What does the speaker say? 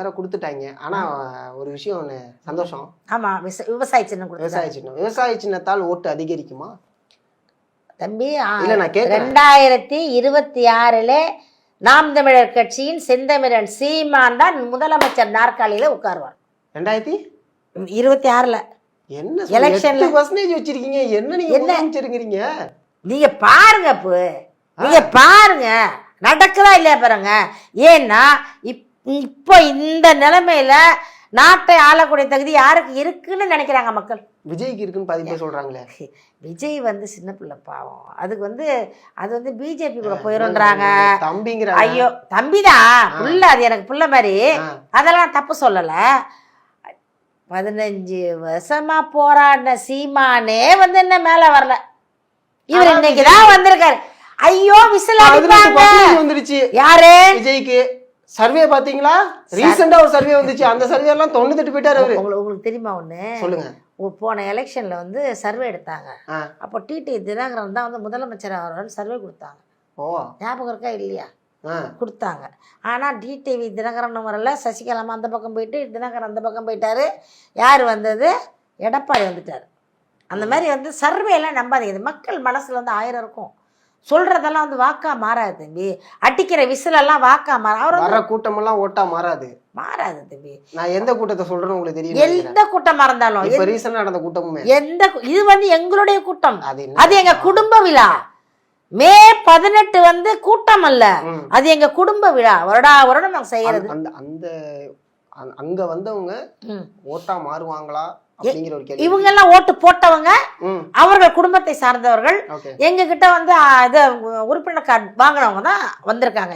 வேற கொடுத்துட்டாங்க. ஆனா ஒரு விஷயம் ஒண்ணு சந்தோஷம். ஆமா, விவசாய சின்னம் விவசாய சின்னத்தால் ஓட்டு அதிகரிக்குமா தம்பி? இல்ல நான் கேக்குறேன். 2026 நாம் தமிழர் கட்சியின் செந்தமிழன் சீமான் தான் முதலமைச்சர் நாற்காலியில உட்காருவார். 2026 என்ன எலெக்ஷன்ல % வச்சிருக்கீங்க? என்ன நீங்க முதலமைச்சருங்கறீங்க? நீங்க பாருங்க, நீங்க பாருங்க நடக்குதா இல்லையா பாருங்க. ஏன்னா இப்போ இந்த நிலைமையில நாட்டை ஆளக்கூடிய தகுதி யாருக்கு இருக்குன்னு நினைக்கிறாங்க மக்கள்? விஜய்க்கு இருக்குன்னு பாதி பேர் சொல்றாங்களே. விஜய் சின்ன பிள்ளை பாவம். அதுக்கு அது பிஜேபி கூட போயிருன்றாங்க. தம்பிங்கிற ஐயோ தம்பிதான் புள்ள, அது எனக்கு புள்ள மாதிரி. அதெல்லாம் தப்பு சொல்லல. 15 வருஷமா போராடின சீமானே என்ன மேல வரல. இவர் இன்னைக்குதான் வந்திருக்காரு. ஐயோ விசில் அடிப்பாங்க. வந்துருச்சு யாரு? விஜய்க்கு. சர்வே பாத்தீங்களா? ரீசெண்டா ஒரு சர்வே வந்துச்சு. அந்த சர்வே எல்லாம் 98 போயிட்டாரு அவரு. உங்களுக்கு தெரியுமா ஒண்ணு? சொல்லுங்க. போன எலெக்ஷன்ல சர்வே எடுத்தாங்க. அப்போ டிடி தினகரன் தான் முதலமைச்சர் அவர்கள் சர்வே கொடுத்தாங்க. ஞாபகம் இருக்கா இல்லையா? கொடுத்தாங்க. ஆனா டிடிவி தினகரன் வரல, சசிகலாமா அந்த பக்கம் போயிட்டு தினகரன் அந்த பக்கம் போயிட்டாரு. யார் வந்தது? எடப்பாடி வந்துட்டாரு. அந்த மாதிரி சர்வே எல்லாம் நம்பாதீங்க. மக்கள் மனசுல 1000 இருக்கும். சொல்றதெல்லாம் வாக்கா மாறாது தம்பி. அடிக்கிற விசிலெல்லாம் வாக்கா வர கூட்டம் எல்லாம் ஓட்டா மாறாது தம்பி. நான் எந்த கூட்டத்தை சொல்றேன்னு உங்களுக்கு தெரியும். எந்த கூட்டமா இருந்தாலும் இப்ப ரீசன்ட்டா நடந்த கூட்டமுமே இது எங்களுடைய கூட்டம். அது எங்க குடும்ப விழா. மே 18 கூட்டம் அல்ல, அது எங்க குடும்ப விழா. வருடம் நாங்க செய்யறது. அந்த அங்க வந்தவங்க ஓட்டா மாறுவாங்களா? இவங்க எல்லாம் ஓட்டு போட்டவங்க, அவர்கள் குடும்பத்தை சார்ந்தவர்கள். எங்க கிட்ட உறுப்பினர் கார்டு வாங்கினவங்க தான் வந்திருக்காங்க.